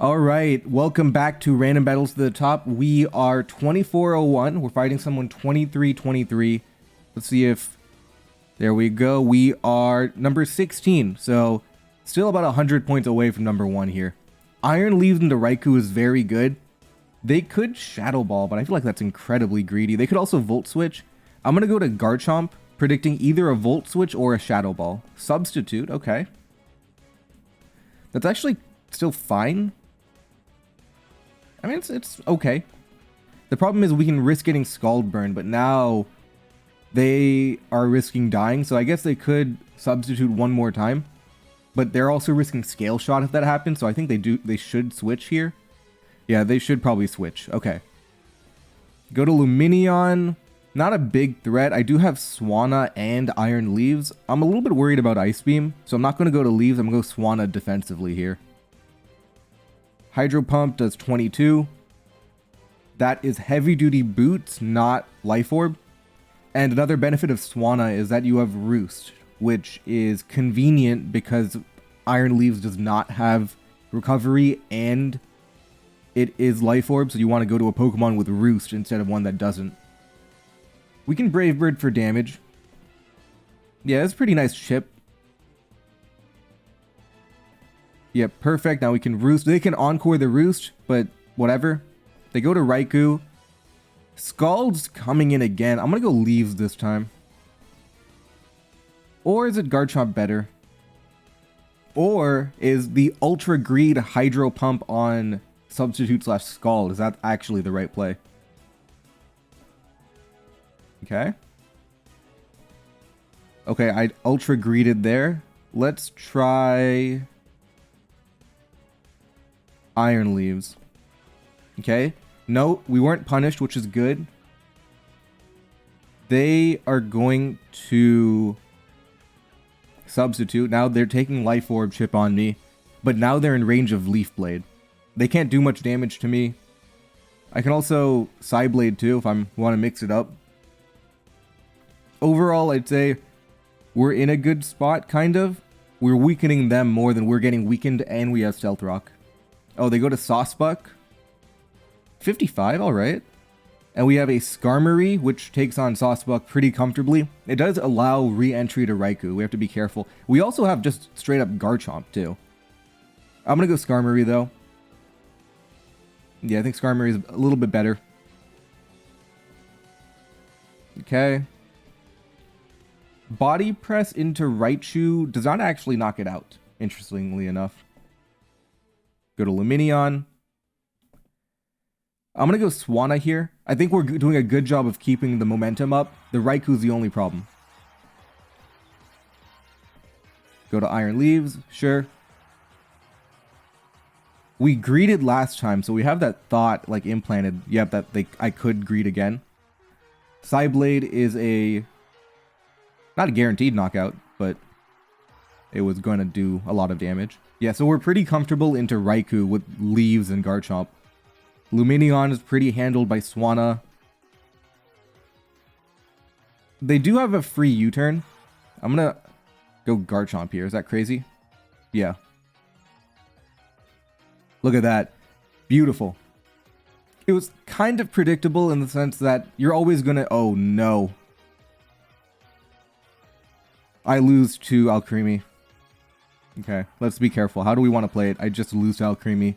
All right, welcome back to Random Battles to the Top. We are 2401. We're fighting someone 2323. Let's see if... There we go. We are number 16, so still about 100 points away from number 1 here. Iron Leaves into Raikou is very good. They could Shadow Ball, but I feel like that's incredibly greedy. They could also Volt Switch. I'm going to go to Garchomp, predicting either a Volt Switch or a Shadow Ball. Substitute, okay. That's actually still fine. I mean, it's okay. The problem is we can risk getting Scald Burn, but now they are risking dying, so I guess they could substitute one more time. But they're also risking Scale Shot if that happens, so I think they should switch here. Yeah, they should probably switch. Okay. Go to Lumineon. Not a big threat. I do have Swanna and Iron Leaves. I'm a little bit worried about Ice Beam, so I'm not going to go to Leaves. I'm going to go Swanna defensively here. Hydro Pump does 22. That is heavy duty boots, not Life Orb. And another benefit of Swanna is that you have Roost, which is convenient because Iron Leaves does not have recovery and it is Life Orb, so you want to go to a Pokemon with Roost instead of one that doesn't. We can Brave Bird for damage. Yeah, it's a pretty nice chip. Yeah, perfect. Now we can Roost. They can Encore the Roost, but whatever. They go to Raikou. Scald's coming in again. I'm going to go Leaves this time. Or is it Garchomp better? Or is the Ultra Greed Hydro Pump on Substitute / Scald? Is that actually the right play? Okay. Okay, I Ultra Greeded there. Let's try Iron Leaves. Okay. No, we weren't punished, which is good. They are going to substitute. Now they're taking Life Orb chip on me, but now they're in range of Leaf Blade. They can't do much damage to me. I can also Psyblade too if I want to mix it up. Overall, I'd say we're in a good spot, kind of. We're weakening them more than we're getting weakened, and we have Stealth Rock. Oh, they go to Saucebuck. 55, alright. And we have a Skarmory, which takes on Saucebuck pretty comfortably. It does allow re-entry to Raikou. We have to be careful. We also have just straight up Garchomp, too. I'm going to go Skarmory, though. Yeah, I think Skarmory is a little bit better. Okay. Body Press into Raichu does not actually knock it out, interestingly enough. Go to Lumineon. I'm going to go Swanna here. I think we're doing a good job of keeping the momentum up. The Raikou's the only problem. Go to Iron Leaves. Sure. We greeted last time, so we have that thought like implanted. Yep, that I could greet again. Psyblade is a... not a guaranteed knockout, but it was going to do a lot of damage. Yeah, so we're pretty comfortable into Raikou with Leaves and Garchomp. Lumineon is pretty handled by Swanna. They do have a free U-turn. I'm going to go Garchomp here. Is that crazy? Yeah. Look at that. Beautiful. It was kind of predictable in the sense that you're always going to... oh, no. I lose to Alcremie. Okay, let's be careful. How do we want to play it? I just lose to Alcremie.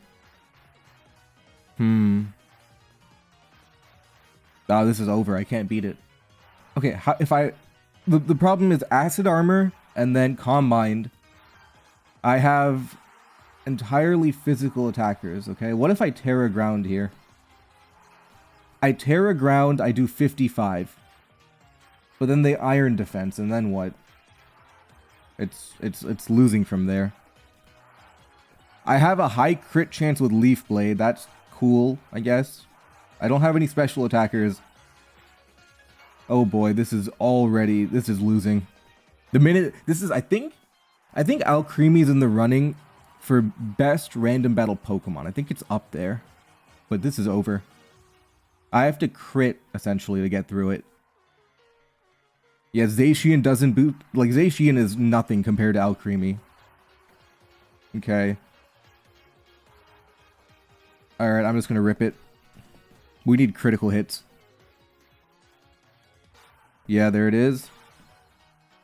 Oh, this is over. I can't beat it. Okay, if I... The problem is Acid Armor and then Calm Mind. I have entirely physical attackers, okay? What if I Terra Ground here? I Terra Ground, I do 55. But then they Iron Defense, and then what? It's losing from there. I have a high crit chance with Leaf Blade. That's cool, I guess. I don't have any special attackers. Oh boy, this is losing. The minute this is I think Alcremie's in the running for best random battle Pokemon. I think it's up there. But this is over. I have to crit essentially to get through it. Yeah, Zacian doesn't boot. Like, Zacian is nothing compared to Alcremie. Okay. Alright, I'm just gonna rip it. We need critical hits. Yeah, there it is.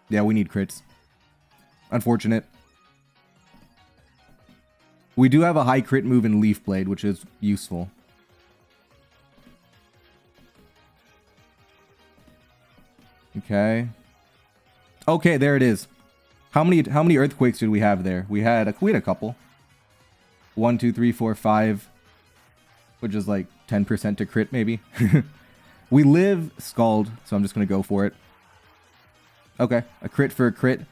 Yeah, we need crits. Unfortunate. We do have a high crit move in Leaf Blade, which is useful. Okay. Okay, there it is. How many earthquakes did we have there? We had a couple. 1, 2, 3, 4, 5. Which is like 10% to crit, maybe. We live Scald, so I'm just gonna go for it. Okay, a crit for a crit.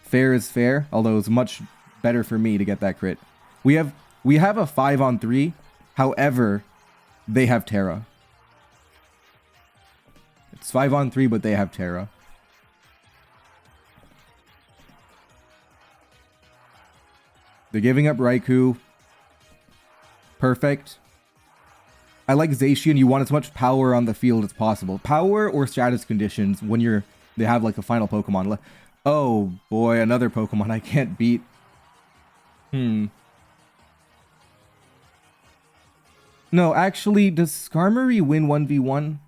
Fair is fair, although it's much better for me to get that crit. We have a 5-on-3. However, they have Terra. It's 5-on-3, but they have Terra. They're giving up Raikou. Perfect. I like Zacian. You want as much power on the field as possible. Power or status conditions when they have like a final Pokemon. Oh boy, another Pokemon I can't beat. No, actually, does Skarmory win 1v1?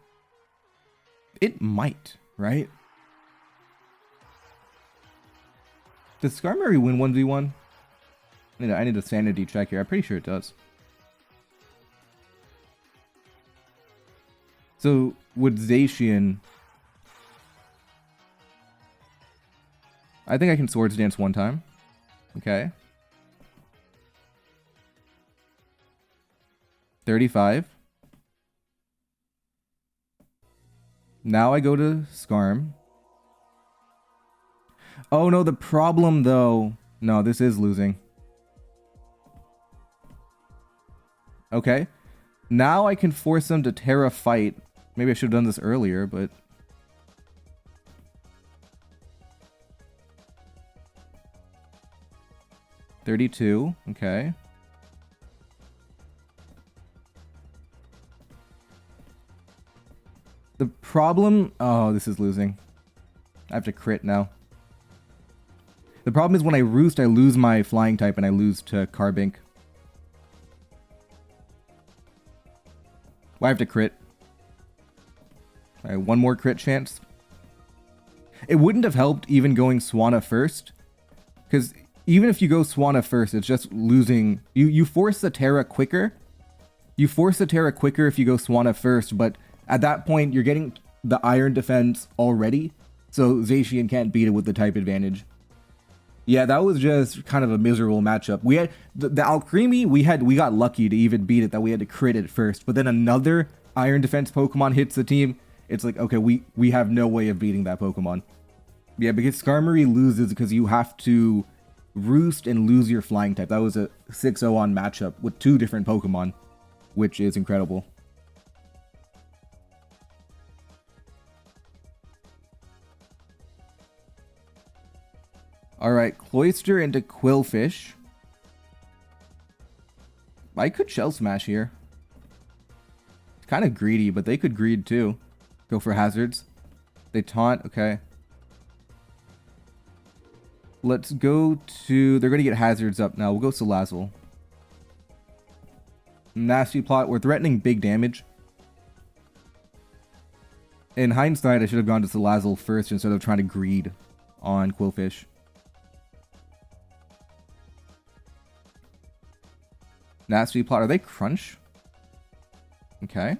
It might, right? Does Skarmory win 1v1? I need a sanity check here. I'm pretty sure it does. So, with Zacian... I think I can Swords Dance one time. Okay. 35. Now I go to Skarm. Oh no, the problem though... No, this is losing. Okay. Now I can force them to Terra Fight. Maybe I should have done this earlier, but... $32. Okay. The problem... Oh, this is losing. I have to crit now. The problem is when I Roost, I lose my Flying type and I lose to Carbink. Well, I have to crit. Alright, one more crit chance. It wouldn't have helped even going Swanna first. Because even if you go Swanna first, it's just losing... You force the Terra quicker. You force the Terra quicker if you go Swanna first, but at that point, you're getting the Iron defense already. So Zacian can't beat it with the type advantage. Yeah, that was just kind of a miserable matchup. We had the Alcremie, we got lucky to even beat it, that we had to crit it first. But then another Iron defense Pokemon hits the team. It's like, okay, we have no way of beating that Pokemon. Yeah, because Skarmory loses because you have to Roost and lose your Flying type. That was a 6-0 on matchup with two different Pokemon, which is incredible. Alright, Cloyster into Quillfish. I could Shell Smash here. It's kind of greedy, but they could greed too. Go for hazards. They taunt, okay. Let's go to... They're going to get hazards up now. We'll go Salazzle. Nasty plot. We're threatening big damage. In hindsight, I should have gone to Salazzle first instead of trying to greed on Quillfish. Nasty plot. Are they Crunch? Okay.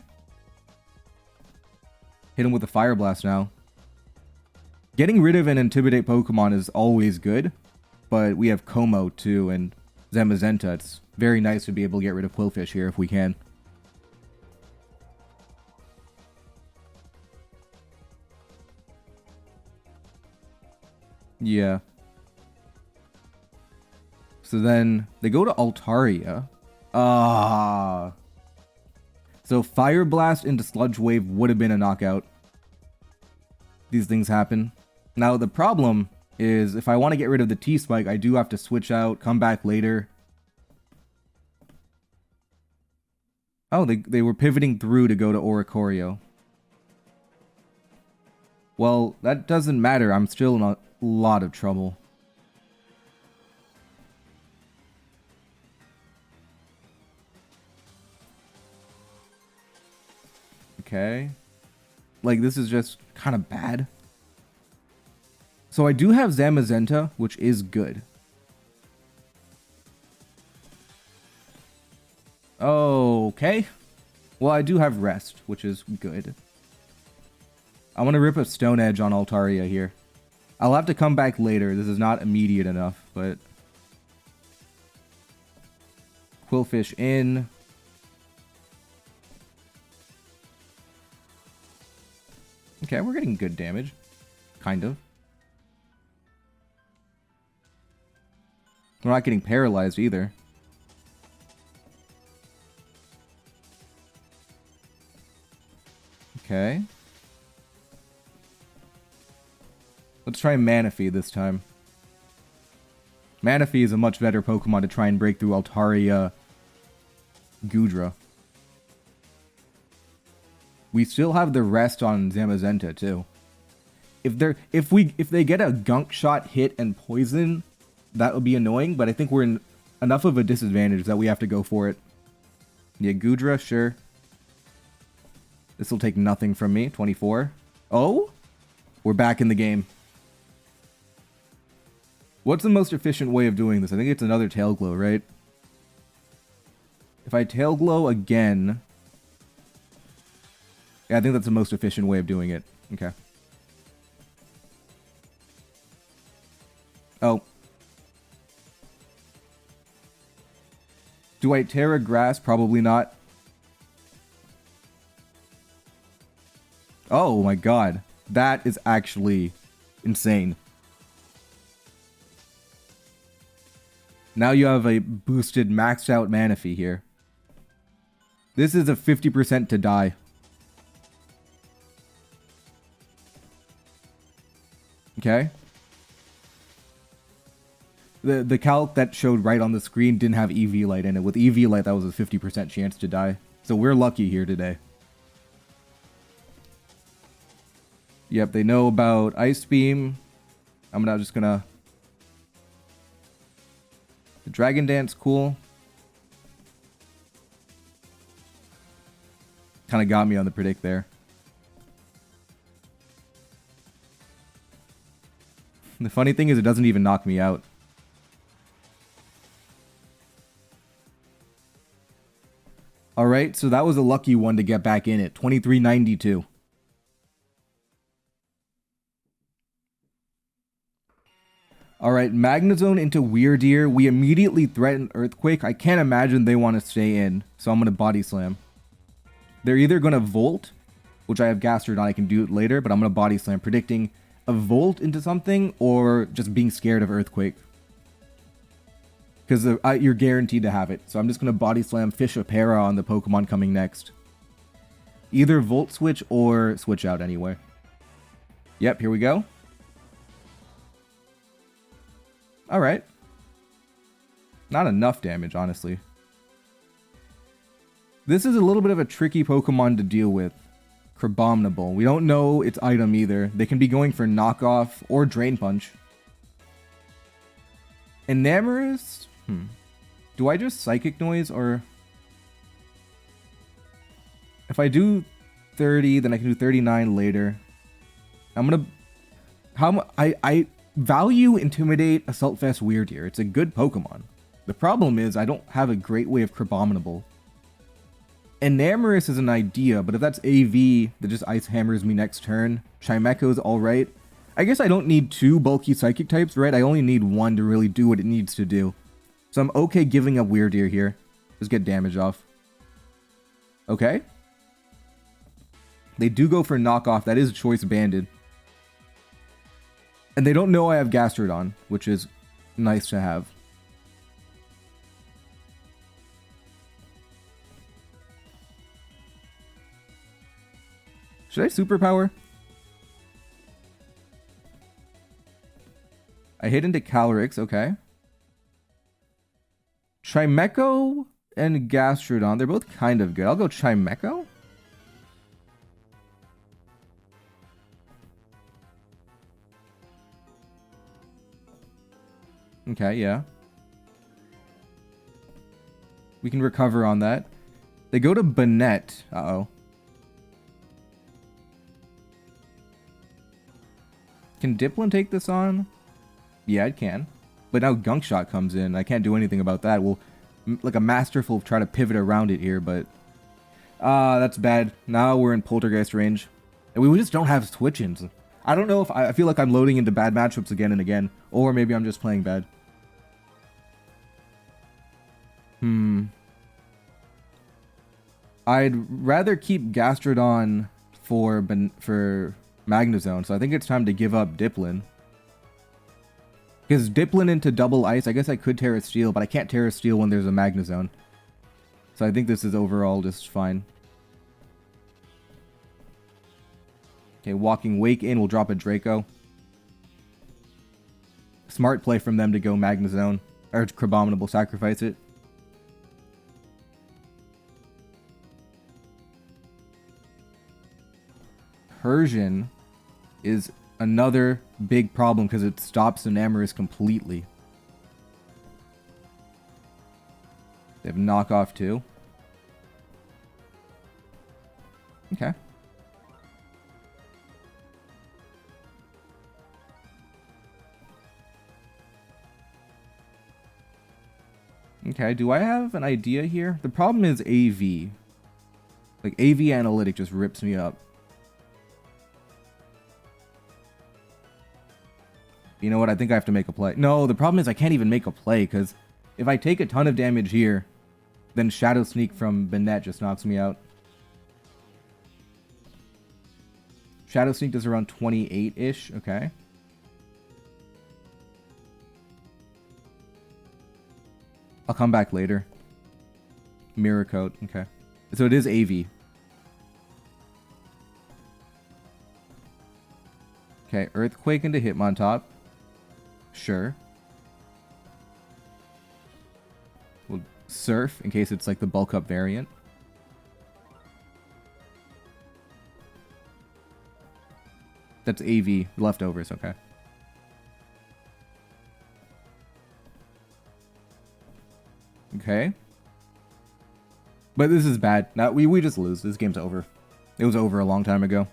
Hit him with a Fire Blast now. Getting rid of an Intimidate Pokemon is always good, but we have Como too and Zamazenta. It's very nice to be able to get rid of Quillfish here if we can. Yeah. So then they go to Altaria. So Fire Blast into Sludge Wave would have been a knockout. These things happen. Now the problem is if I want to get rid of the T-Spike, I do have to switch out, come back later. Oh, they were pivoting through to go to Oricorio. Well, that doesn't matter. I'm still in a lot of trouble. okay. Like, this is just kind of bad. So I do have Zamazenta, which is good. Okay. Well, I do have Rest, which is good. I want to rip a Stone Edge on Altaria here. I'll have to come back later. This is not immediate enough, but... Quillfish in. Okay, we're getting good damage. Kind of. We're not getting paralyzed either. Okay. Let's try Manaphy this time. Manaphy is a much better Pokemon to try and break through Altaria Gudra. We still have the rest on Zamazenta too. If they get a Gunk Shot hit and poison, that would be annoying, but I think we're in enough of a disadvantage that we have to go for it. Yeah, Gudra, sure. This will take nothing from me. 24. Oh? We're back in the game. What's the most efficient way of doing this? I think it's another Tail Glow, right? If I Tail Glow again... Yeah, I think that's the most efficient way of doing it. Okay. Oh. Do I Terra Grass? Probably not. Oh my god. That is actually insane. Now you have a boosted, maxed out Manaphy here. This is a 50% to die. Okay. The calc that showed right on the screen didn't have EV Light in it. With EV Light, that was a 50% chance to die. So we're lucky here today. Yep, they know about Ice Beam. I'm now just gonna... The Dragon Dance, cool. Kind of got me on the predict there. The funny thing is it doesn't even knock me out. Alright, so that was a lucky one to get back in it. 2392. Alright, Magnezone into Weirdeer. We immediately threaten Earthquake. I can't imagine they want to stay in, so I'm going to Body Slam. They're either going to Volt, which I have Gastrodon, I can do it later, but I'm going to Body Slam, predicting a Volt into something, or just being scared of Earthquake. Because you're guaranteed to have it. So I'm just going to Body Slam Fishapera on the Pokemon coming next. Either Volt Switch or Switch out anyway. Yep, here we go. Alright. Not enough damage, honestly. This is a little bit of a tricky Pokemon to deal with. Crabominable. We don't know its item either. They can be going for Knockoff or Drain Punch. Enamorous? Do I just Psychic Noise or... If I do 30, then I can do 39 later. I'm gonna... I value Intimidate Assault Vest Weirdeer. It's a good Pokemon. The problem is I don't have a great way of Crabominable. Enamorous is an idea, but if that's AV that just Ice Hammers me next turn, Chimecho's alright. I guess I don't need two bulky Psychic types, right? I only need one to really do what it needs to do. So I'm okay giving up Weirdeer here. Just get damage off. Okay. They do go for Knockoff. That is Choice Banded. And they don't know I have Gastrodon, which is nice to have. Should I Superpower? I hit into Calyrex, okay. Chimecho and Gastrodon, they're both kind of good. I'll go Chimecho. Okay, yeah. We can recover on that. They go to Banette. Uh-oh. Can Diplin take this on? Yeah, it can. But now Gunk Shot comes in. I can't do anything about that. Well, like a masterful try to pivot around it here, but... that's bad. Now we're in Poltergeist range. And we just don't have switch-ins. I don't know if... I feel like I'm loading into bad matchups again and again. Or maybe I'm just playing bad. I'd rather keep Gastrodon for Magnezone, so I think it's time to give up Diplin. Because Diplin into double ice, I guess I could Terra Steel, but I can't Terra Steel when there's a Magnezone. So I think this is overall just fine. Okay, Walking Wake in, we'll drop a Draco. Smart play from them to go Magnezone. Or Crabominable, sacrifice it. Persian is another big problem because it stops Enamorus completely. They have knockoff too. Okay. Okay, do I have an idea here? The problem is AV. Like, AV Analytic just rips me up. You know what? I think I have to make a play. No, the problem is I can't even make a play, because if I take a ton of damage here, then Shadow Sneak from Banette just knocks me out. Shadow Sneak does around 28-ish. Okay. I'll come back later. Mirror Coat. Okay. So it is AV. Okay, Earthquake into Hitmontop. Sure. We'll Surf in case it's like the bulk up variant. That's AV leftovers, okay. Okay. But this is bad. Now we just lose. This game's over. It was over a long time ago.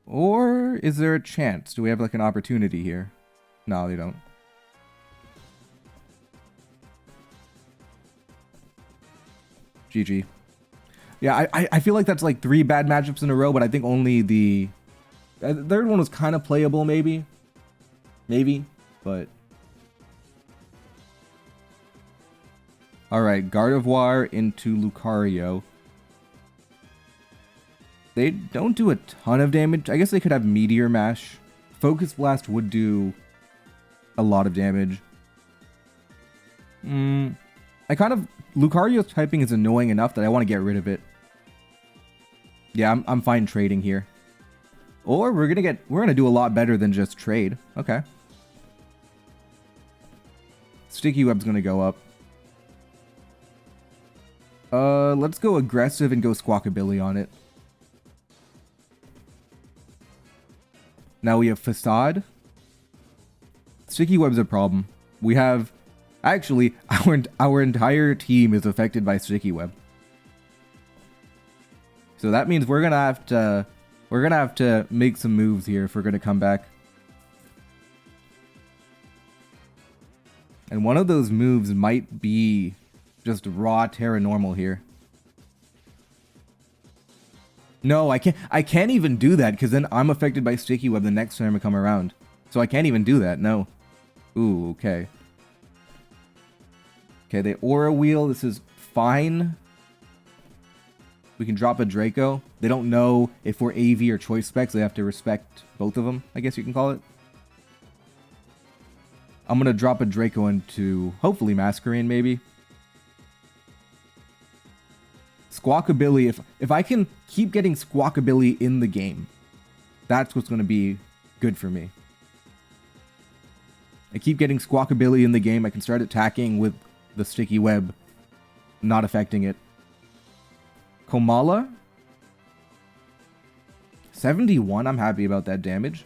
Or is there a chance? Do we have like an opportunity here? No, they don't. GG. Yeah, I feel like that's like 3 bad matchups in a row, but I think only the third one was kind of playable, maybe. Maybe, but... Alright, Gardevoir into Lucario. They don't do a ton of damage. I guess they could have Meteor Mash. Focus Blast would do a lot of damage. Lucario's typing is annoying enough that I want to get rid of it. Yeah, I'm fine trading here. Or we're gonna do a lot better than just trade. Okay. Sticky Web's gonna go up. Let's go aggressive and go Squawkabilly on it. Now we have Facade. Sticky Web's a problem. We have... Actually, our entire team is affected by Sticky Web. So that means we're gonna have to make some moves here if we're gonna come back. And one of those moves might be just raw Terra Normal here. No, I can't even do that because then I'm affected by Sticky Web the next time I come around. So I can't even do that. No. Ooh, okay. Okay, they Aura Wheel. This is fine. We can drop a Draco. They don't know if we're AV or Choice Specs. They have to respect both of them, I guess you can call it. I'm going to drop a Draco into, hopefully, Masquerain, maybe. Squawkabilly, if I can keep getting Squawkabilly in the game, that's what's going to be good for me. I keep getting Squawkabilly in the game. I can start attacking with the Sticky Web, not affecting it. Komala? 71, I'm happy about that damage.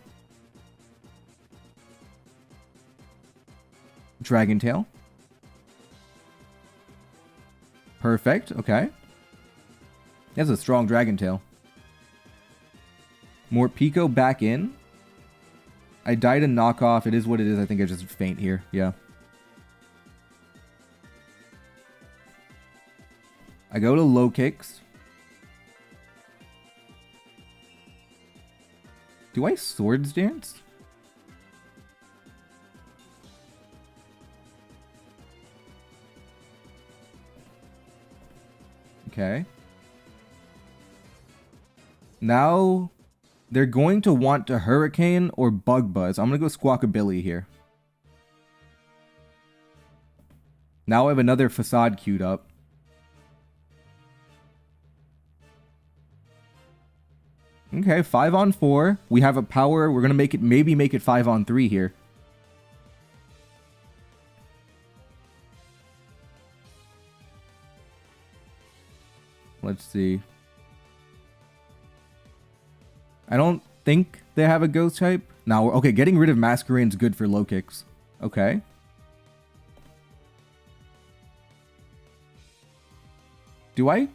Dragon Tail. Perfect. Okay. That's a strong Dragon Tail. More Pico back in. I died a knockoff. It is what it is. I think I just faint here. Yeah. I go to Lokix. Do I Swords Dance? Okay. Now they're going to want to Hurricane or Bug Buzz. I'm going to go Squawkabilly here. Now I have another Facade queued up. Okay, 5 on 4. We have a power. We're going to maybe make it 5 on 3 here. Let's see. I don't think they have a ghost type. Now, okay, getting rid of Masquerade's good for Lokix. Okay. Do I?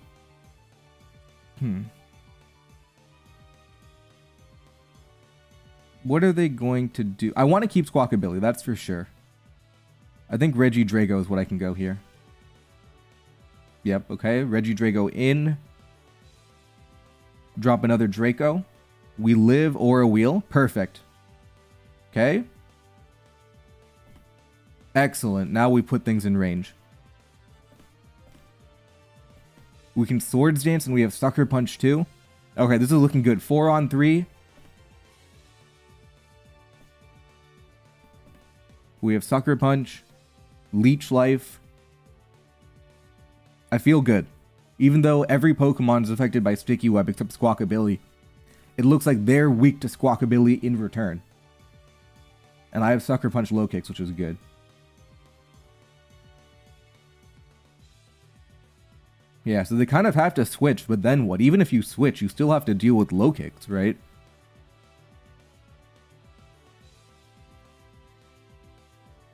What are they going to do? I want to keep Squawkabilly, that's for sure. I think Regidrago is what I can go here. Yep, okay. Regidrago in. Drop another Draco. We live Aura Wheel. Perfect. Okay. Excellent. Now we put things in range. We can Swords Dance and we have Sucker Punch too. Okay, this is looking good. 4 on 3. We have Sucker Punch. Leech Life. I feel good. Even though every Pokemon is affected by Sticky Web except Squawkabilly, it looks like they're weak to Squawkabilly in return. And I have Sucker Punch Lokix, which is good. Yeah, so they kind of have to switch, but then what? Even if you switch, you still have to deal with Lokix, right?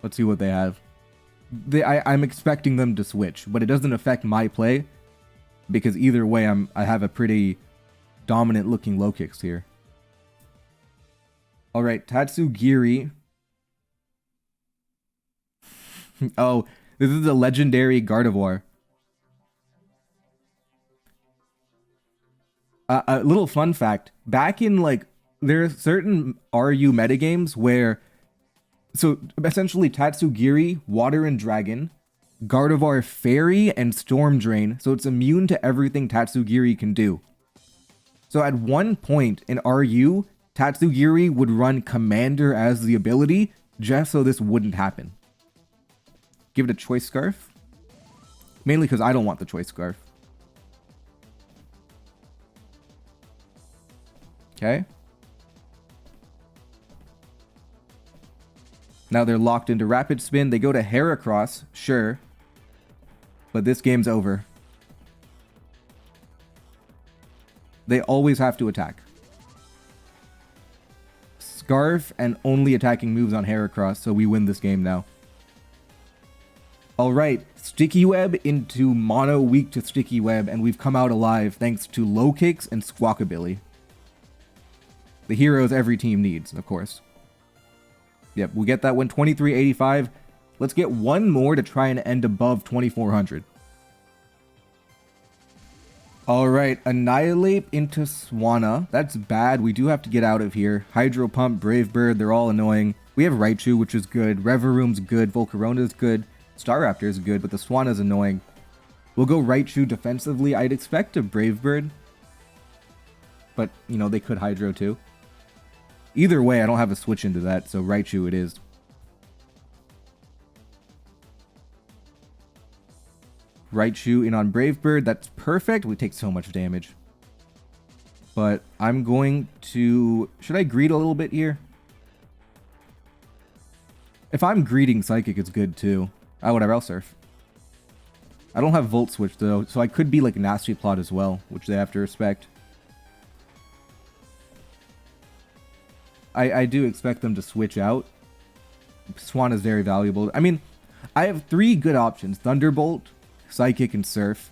Let's see what they have. I'm expecting them to switch, but it doesn't affect my play because either way, I have a pretty dominant looking Lokix here. All right, Tatsugiri. Oh, this is a legendary Gardevoir. A little fun fact: back in there are certain RU metagames where. So, essentially, Tatsugiri, Water and Dragon, Gardevoir, Fairy, and Storm Drain, so it's immune to everything Tatsugiri can do. So, at one point in RU, Tatsugiri would run Commander as the ability, just so this wouldn't happen. Give it a Choice Scarf. Mainly because I don't want the Choice Scarf. Okay. Now they're locked into Rapid Spin. They go to Heracross, sure. But this game's over. They always have to attack. Scarf and only attacking moves on Heracross, so we win this game now. Alright, Sticky Web into Mono weak to Sticky Web, and we've come out alive thanks to Lokix and Squawkabilly. The heroes every team needs, of course. Yep, we get that one, 2385. Let's get one more to try and end above 2400. Alright, Annihilate into Swanna. That's bad. We do have to get out of here. Hydro Pump, Brave Bird, they're all annoying. We have Raichu, which is good. Reveroom's good. Volcarona's good. Staraptor's good, but the Swanna's annoying. We'll go Raichu defensively. I'd expect a Brave Bird. But, you know, they could Hydro too. Either way, I don't have a switch into that, so Raichu it is. Raichu in on Brave Bird, that's perfect. We take so much damage. But I'm going to... Should I greed a little bit here? If I'm greeting Psychic, it's good too. Ah, whatever, I'll Surf. I don't have Volt Switch though, so I could be like Nasty Plot as well, which they have to respect. I do expect them to switch out. Swan is very valuable. I mean, I have 3 good options. Thunderbolt, Psychic and Surf.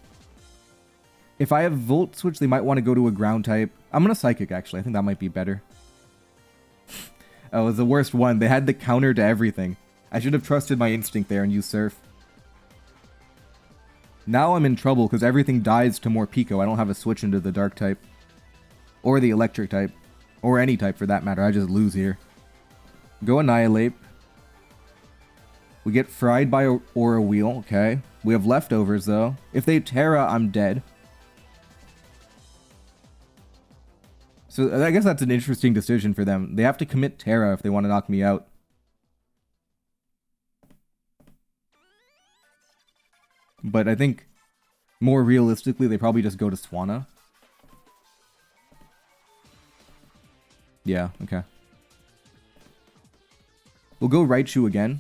If I have Volt Switch, they might want to go to a ground type. I'm going to Psychic, actually. I think that might be better. Oh, it was the worst one. They had the counter to everything. I should have trusted my instinct there and used Surf. Now I'm in trouble because everything dies to more Pico. I don't have a switch into the Dark type. Or the Electric type. Or any type for that matter. I just lose here. Go Annihilate. We get fried by Aura Wheel. Okay. We have leftovers though. If they Terra, I'm dead. So I guess that's an interesting decision for them. They have to commit Terra if they want to knock me out. But I think more realistically, they probably just go to Swanna. Yeah, okay. We'll go Raichu again.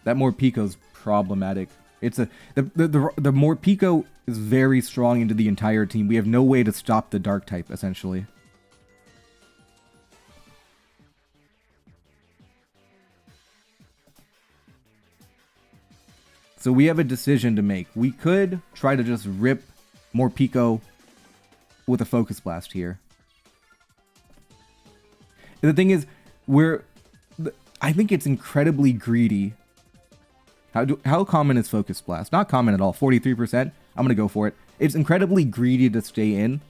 That Morpico's problematic. It's a the Morpico is very strong into the entire team. We have no way to stop the Dark type, essentially. So we have a decision to make. We could try to just rip Morpico with a Focus Blast here. The thing is, I think it's incredibly greedy. How common is Focus Blast? Not common at all. 43%. I'm gonna go for it. It's incredibly greedy to stay in,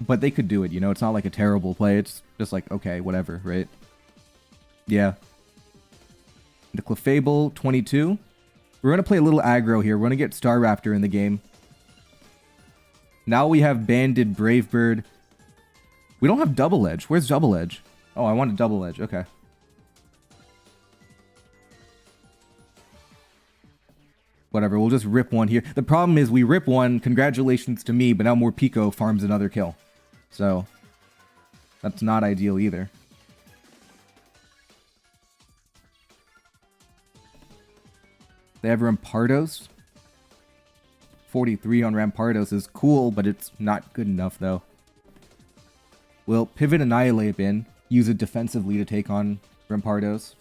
but they could do it. You know, it's not like a terrible play. It's just like, okay, whatever, right? Yeah. The Clefable 22. We're gonna play a little aggro here. We're gonna get Star Raptor in the game. Now we have Banded Brave Bird. We don't have Double Edge. Where's Double Edge? Oh, I want a Double Edge. Okay. Whatever, we'll just rip one here. The problem is we rip one, congratulations to me, but now Morpico farms another kill. So, that's not ideal either. They have Rampardos. 43 on Rampardos is cool, but it's not good enough though. We'll pivot Annihilate in, use it defensively to take on Rampardos.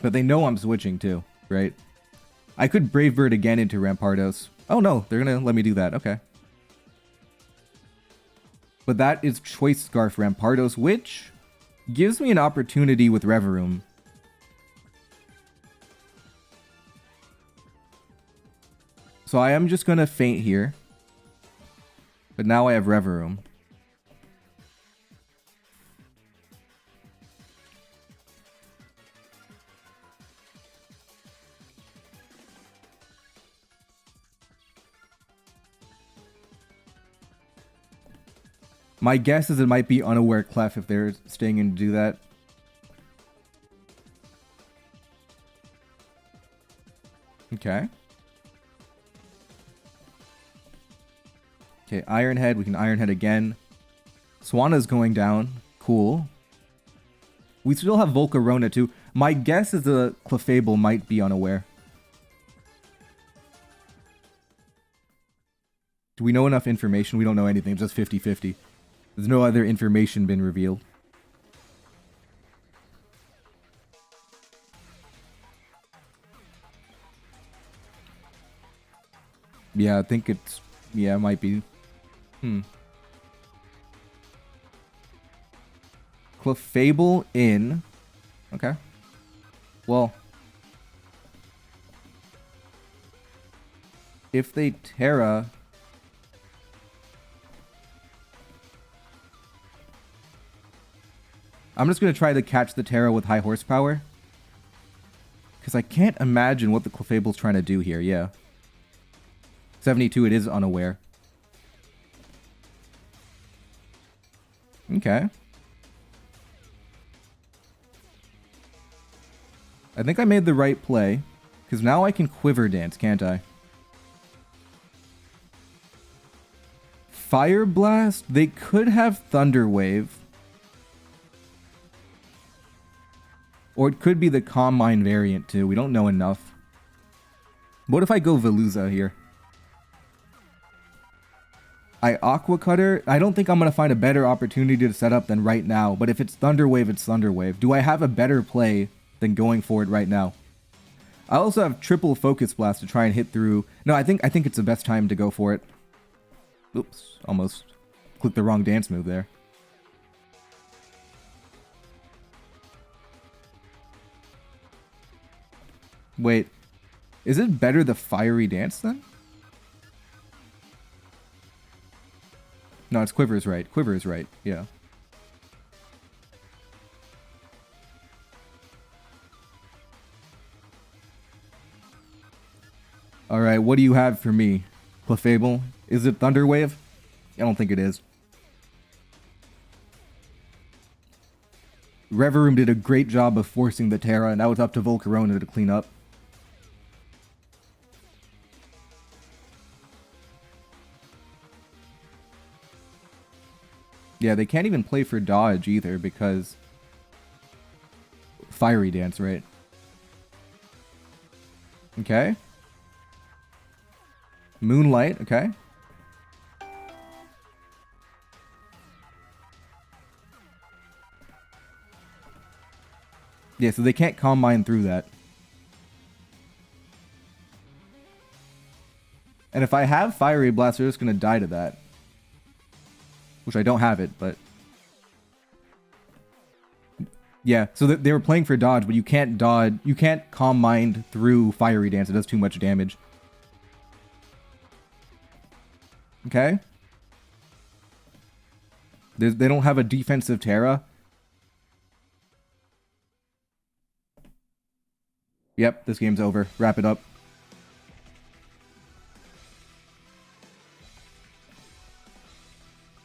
But they know I'm switching too, right? I could Brave Bird again into Rampardos. Oh no, they're gonna let me do that, okay. But that is Choice Scarf Rampardos, which gives me an opportunity with Reverum. So I am just gonna faint here. But now I have Reverum. My guess is it might be Unaware Clef if they're staying in to do that. Okay. Okay, Iron Head. We can Iron Head again. Swanna's going down. Cool. We still have Volcarona too. My guess is the Clefable might be Unaware. Do we know enough information? We don't know anything. It's just 50-50. There's no other information been revealed. Yeah, I think it's... Yeah, it might be. Clefable in. Okay. Well. If they Terra... I'm just going to try to catch the Terra with high horsepower. Because I can't imagine what the Clefable's trying to do here, yeah. 72, it is Unaware. Okay. I think I made the right play. Because now I can Quiver Dance, can't I? Fire Blast? They could have Thunder Wave. Or it could be the Calm Mind variant too. We don't know enough. What if I go Veluza here? I Aqua Cutter. I don't think I'm going to find a better opportunity to set up than right now. But if it's Thunder Wave, it's Thunder Wave. Do I have a better play than going for it right now? I also have triple focus blast to try and hit through. No, I think it's the best time to go for it. Oops, almost clicked the wrong dance move there. Wait, is it better the fiery dance then? No, it's Quiver is right. Quiver is right, yeah. Alright, what do you have for me? Clefable? Is it Thunder Wave? I don't think it is. Reverum did a great job of forcing the Terra, and now it's up to Volcarona to clean up. Yeah, they can't even play for dodge either because... Fiery Dance, right? Okay. Moonlight, okay. Yeah, so they can't Calm Mind through that. And if I have Fiery Blast, they're just going to die to that. Which I don't have it, but... Yeah, so they were playing for dodge, but you can't dodge... You can't Calm Mind through Fiery Dance. It does too much damage. Okay. They don't have a defensive Terra. Yep, this game's over. Wrap it up.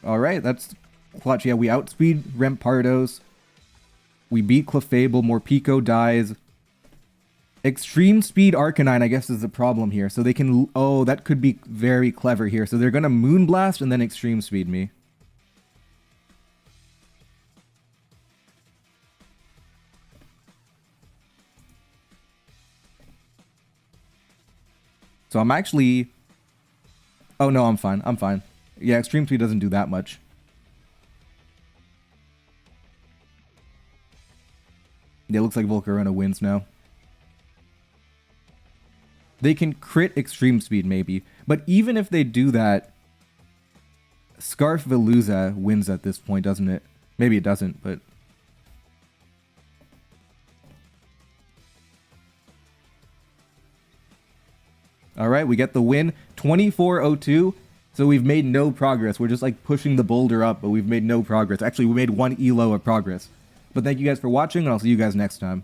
Alright, that's clutch. Yeah, we outspeed Rampardos. We beat Clefable. Morpeko dies. Extreme Speed Arcanine, I guess, is the problem here. So they can... Oh, that could be very clever here. So they're going to Moonblast and then Extreme Speed me. So I'm actually... Oh, no, I'm fine. I'm fine. Yeah, Extreme Speed doesn't do that much. Yeah, it looks like Volcarona wins now. They can crit Extreme Speed, maybe. But even if they do that, Scarf Veluza wins at this point, doesn't it? Maybe it doesn't, but... Alright, we get the win. 24-02. So we've made no progress. We're just like pushing the boulder up, but we've made no progress. Actually, we made one elo of progress. But thank you guys for watching, and I'll see you guys next time.